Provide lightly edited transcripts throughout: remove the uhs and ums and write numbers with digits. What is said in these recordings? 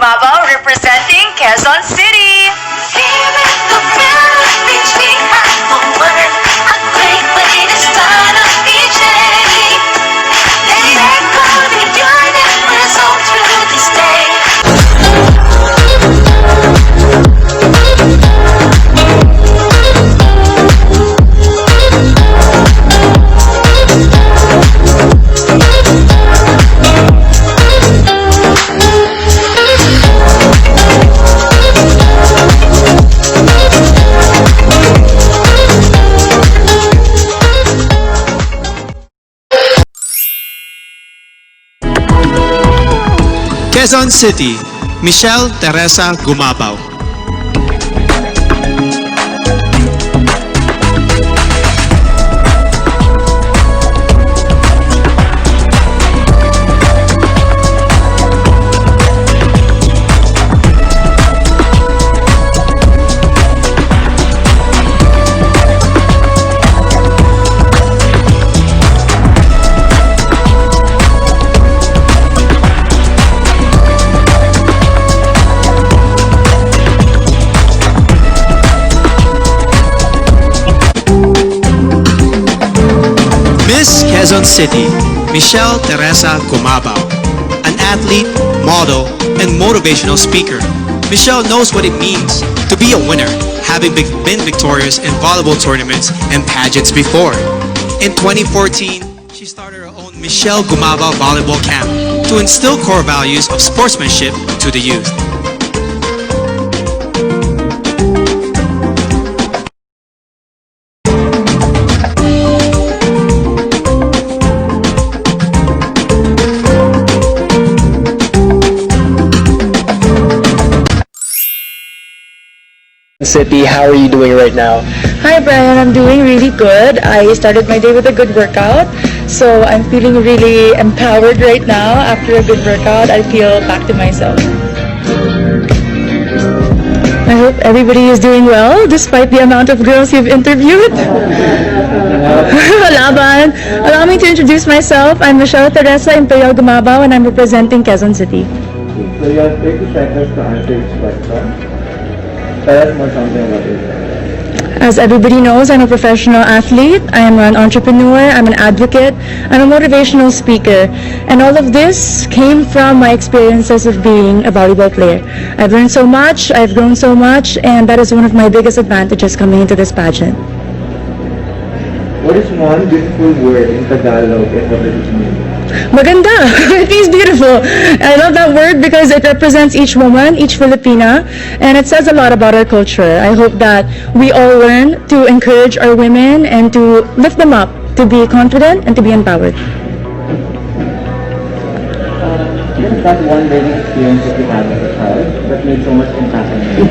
Gumabao representing Quezon City. Quezon City, Michele Teresa Gumabao. Miss Quezon City, Michele Teresa Gumabao. An athlete, model, and motivational speaker, Michele knows what it means to be a winner, having been victorious in volleyball tournaments and pageants before. In 2014, she started her own Michele Gumabao Volleyball Camp to instill core values of sportsmanship to the youth. City, how are you doing right now? Hi Brian, I'm doing really good. I started my day with a good workout, so I'm feeling really empowered right now. After a good workout, I feel back to myself. I hope everybody is doing well despite the amount of girls you've interviewed. Laban. Allow me to introduce myself. I'm Michele Teresa Imperial Gumabao and I'm representing Quezon City. So you have 30 seconds to answer each question. Tell us more something about yourself. As everybody knows, I'm a professional athlete, I am an entrepreneur, I'm an advocate, I'm a motivational speaker, and all of this came from my experiences of being a volleyball player. I've learned so much, I've grown so much, and that is one of my biggest advantages coming into this pageant. What is one beautiful word in Tagalog and what does it mean? Maganda! It means beautiful. I love that word because it represents each woman, each Filipina, and it says a lot about our culture. I hope that we all learn to encourage our women and to lift them up, to be confident and to be empowered. What is that one learning experience that you had as a child that made so much impact on you?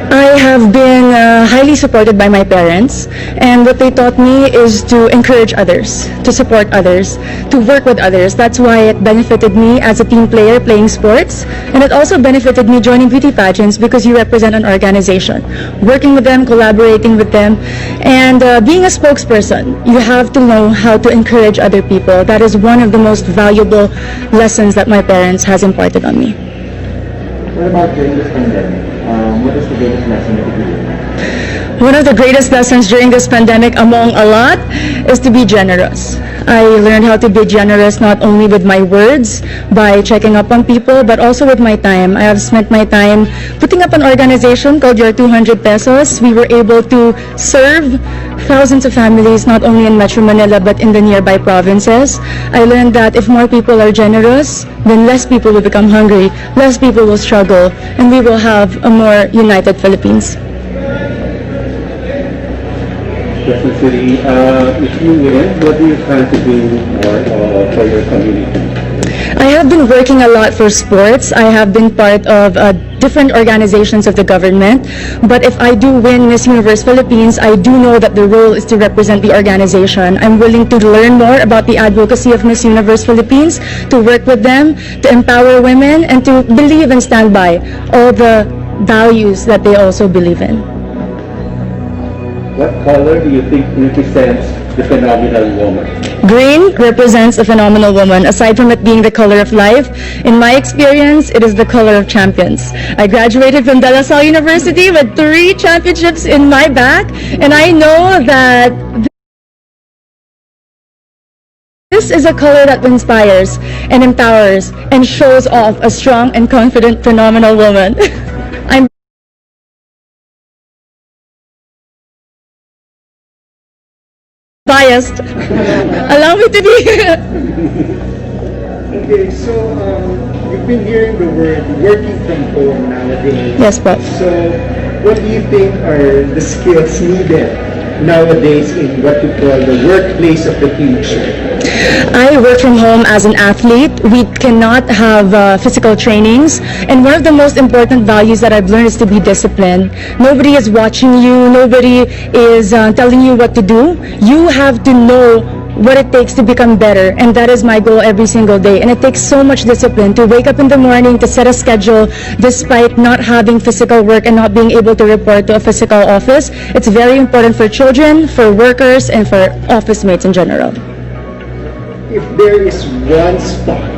I have been highly supported by my parents, and what they taught me is to encourage others, to support others, to work with others. That's why it benefited me as a team player playing sports, and it also benefited me joining beauty pageants because you represent an organization. Working with them, collaborating with them, and being a spokesperson, you have to know how to encourage other people. That is one of the most valuable lessons that my parents has imparted on me. What about during this pandemic? What is the greatest lesson that you learned? One of the greatest lessons during this pandemic, among a lot, is to be generous. I learned how to be generous not only with my words, by checking up on people, but also with my time. I have spent my time putting up an organization called Your 200 Pesos. We were able to serve thousands of families, not only in Metro Manila, but in the nearby provinces. I learned that if more people are generous, then less people will become hungry, less people will struggle, and we will have a more united Philippines. Quezon City, if you win, what do you plan to do more for your community? I have been working a lot for sports. I have been part of different organizations of the government. But if I do win Miss Universe Philippines, I do know that the role is to represent the organization. I'm willing to learn more about the advocacy of Miss Universe Philippines, to work with them, to empower women, and to believe and stand by all the values that they also believe in. What color do you think represents the phenomenal woman? Green represents a phenomenal woman. Aside from it being the color of life, in my experience, it is the color of champions. I graduated from De La Salle University with 3 championships in my back, and I know that this is a color that inspires and empowers and shows off a strong and confident, phenomenal woman. I'm biased. Allow me to be. Okay, so you've been hearing the word working from home nowadays. Yes, Prof. So what do you think are the skills needed nowadays in what you call the workplace of the future? I work from home as an athlete. We cannot have physical trainings. And one of the most important values that I've learned is to be disciplined. Nobody is watching you. Nobody is telling you what to do. You have to know what it takes to become better, and that is my goal every single day. And it takes so much discipline to wake up in the morning, to set a schedule despite not having physical work and not being able to report to a physical office. It's very important for children, for workers, and for office mates in general. If there is one spot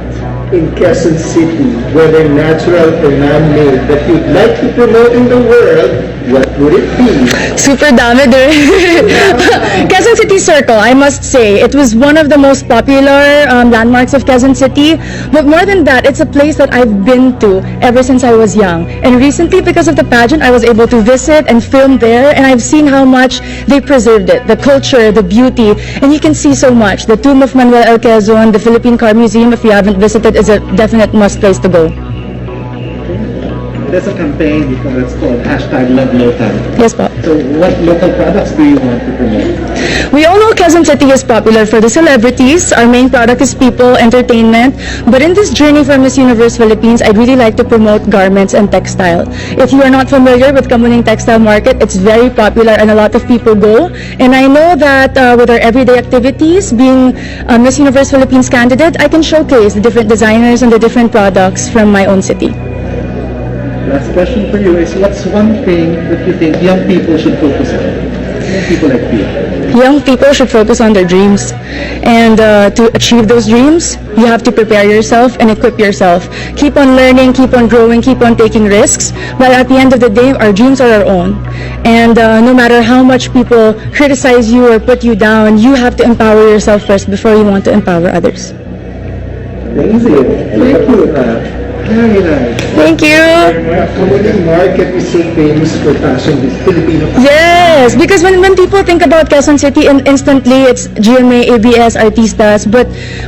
in Quezon City, whether natural or man-made, that you'd like to promote in the world, what would it be? Super dami din. Quezon City Circle, I must say. It was one of the most popular landmarks of Quezon City. But more than that, it's a place that I've been to ever since I was young. And recently, because of the pageant, I was able to visit and film there. And I've seen how much they preserved it. The culture, the beauty. And you can see so much. The Tomb of Manuel L. Quezon, the Philippine Car Museum, if you haven't visited, is a definite must place to go. There's a campaign that's called #LoveLocal. Yes, po. So what local products do you want to promote? We all know Quezon City is popular for the celebrities. Our main product is people, entertainment. But in this journey for Miss Universe Philippines, I'd really like to promote garments and textile. If you are not familiar with Kamuning Textile Market, it's very popular and a lot of people go. And I know that with our everyday activities, being a Miss Universe Philippines candidate, I can showcase the different designers and the different products from my own city. Last question for you is, what's one thing that you think young people should focus on? Young people like you. Young people should focus on their dreams. And to achieve those dreams, you have to prepare yourself and equip yourself. Keep on learning, keep on growing, keep on taking risks. But at the end of the day, our dreams are our own. And no matter how much people criticize you or put you down, you have to empower yourself first before you want to empower others. Amazing. Thank you. Very nice. Thank you. Kamuning Market is so famous for fashion, this Filipino fashion. Yes, because when people think about Quezon City, instantly it's GMA, ABS, Artistas, but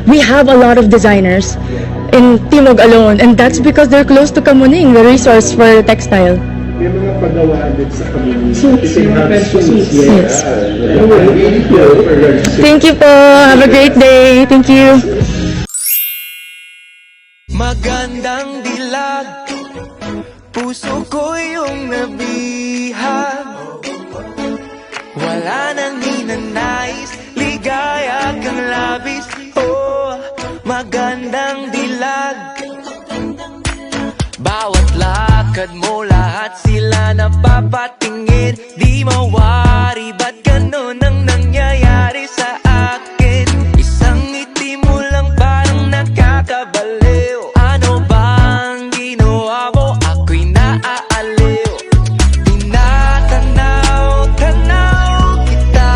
we have a lot of designers in Timog alone, and that's because they're close to Kamuning, the resource for textile. May mga pagawaan din sa Kamuning. Suits, yung suits. Yes. Really cool for your suits. Thank you po. Have a great day. Thank you. Magandang dilag, puso ko yung nabihag. Wala nang ninanais, ligaya kang labis. Oh, magandang dilag. Bawat lakad mo, lahat sila napapatingin. Di mawari, ba't ganun ang nangyayari sa akin? Isang ngiti mo lang parang nakakabaliw. Ano bang ginawa mo? Ako'y naaaliw. Tinatanaw-tanaw kita,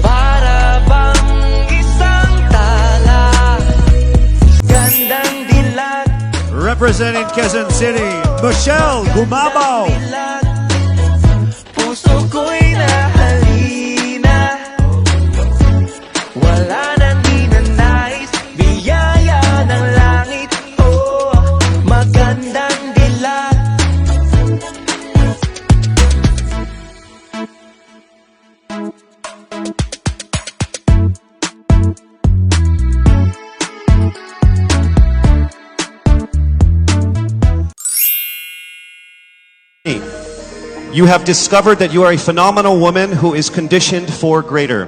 para bang isang tala. Gandang dilag, Representing Quezon City, Michele Gumabao. puso ko'y nahalina. Wala nang ninanais, biyaya ng langit. Oh, magandang dilag. You have discovered that you are a phenomenal woman who is conditioned for greater.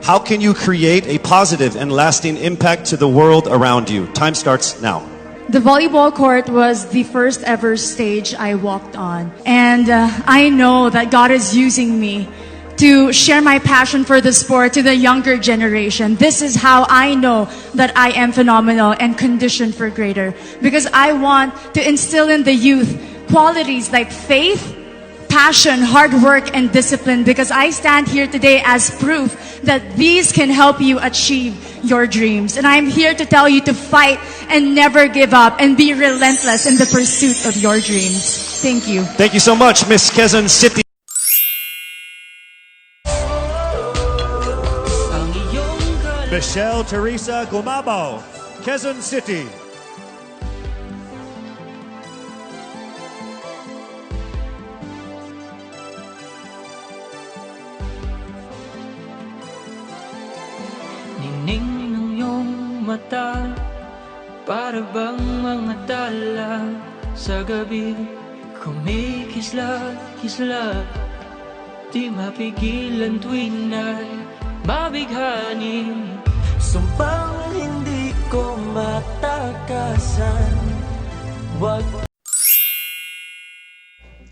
How can you create a positive and lasting impact to the world around you? Time starts now. The volleyball court was the first ever stage I walked on. And I know that God is using me to share my passion for the sport to the younger generation. This is how I know that I am phenomenal and conditioned for greater. Because I want to instill in the youth qualities like faith, passion, hard work, and discipline, because I stand here today as proof that these can help you achieve your dreams. And I'm here to tell you to fight and never give up and be relentless in the pursuit of your dreams. Thank you. Thank you so much, Miss Quezon City. Michele Teresa Gumabao, Quezon City. Nining ng iyong mata, para bang mga tala sa gabi, kumikisla-kisla, di mapigilan tuwing na'y mabighanin. Sumpang hindi ko matakasan.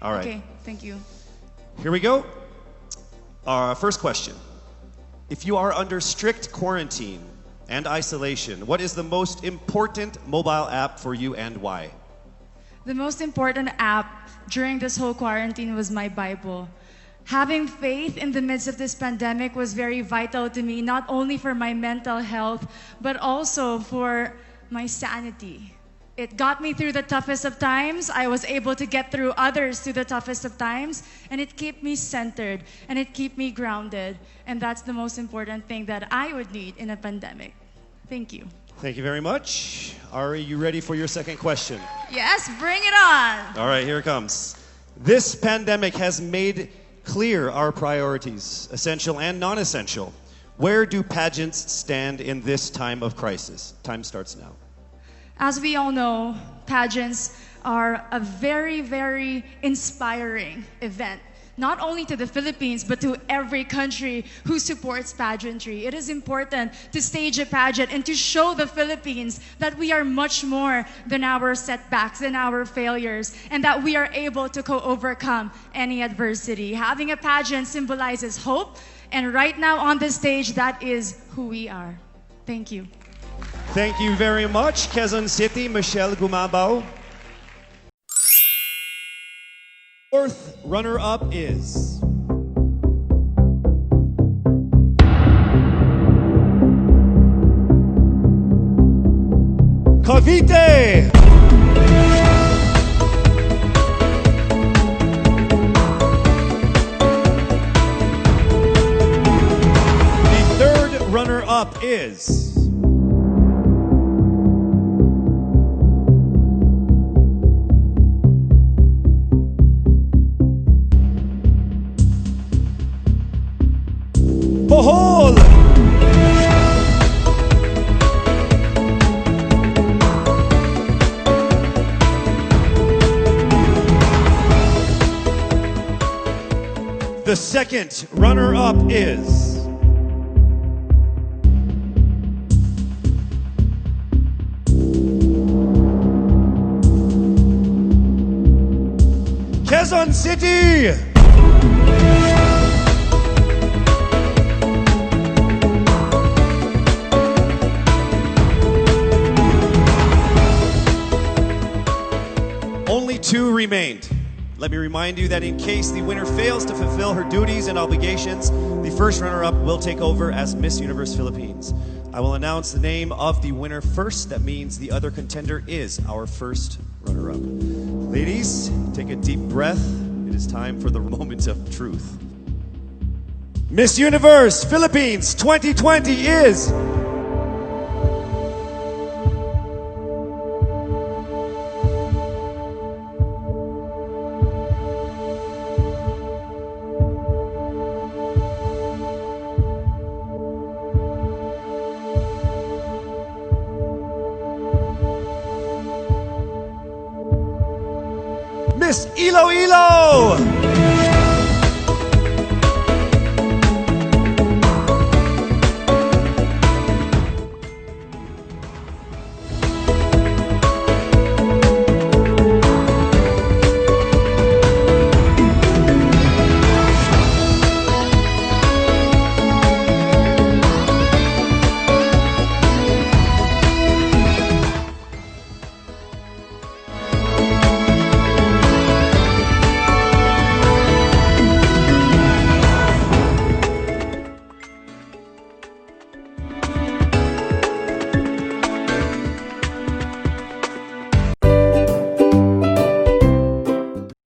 All right. Okay, thank you. Here we go. Our first question. If you are under strict quarantine and isolation, what is the most important mobile app for you and why? The most important app during this whole quarantine was my Bible. Having faith in the midst of this pandemic was very vital to me, not only for my mental health, but also for my sanity. It got me through the toughest of times. I was able to get through others through the toughest of times, and it kept me centered, and it kept me grounded. And that's the most important thing that I would need in a pandemic. Thank you. Thank you very much. Ari, you ready for your second question? Yes, bring it on. All right, here it comes. This pandemic has made clear our priorities, essential and non-essential. Where do pageants stand in this time of crisis? Time starts now. As we all know, pageants are a very, very inspiring event, not only to the Philippines, but to every country who supports pageantry. It is important to stage a pageant and to show the Philippines that we are much more than our setbacks, than our failures, and that we are able to overcome any adversity. Having a pageant symbolizes hope, and right now on the stage, that is who we are. Thank you. Thank you very much, Quezon City, Michele Gumabao. Fourth runner-up is Cavite. The third runner-up is Bohol. The second runner-up is Quezon City. Only two remained. Let me remind you that in case the winner fails to fulfill her duties and obligations, the first runner-up will take over as Miss Universe Philippines. I will announce the name of the winner first. That means the other contender is our first runner-up. Ladies, take a deep breath. It is time for the moment of truth. Miss Universe Philippines 2020 is Miss Iloilo.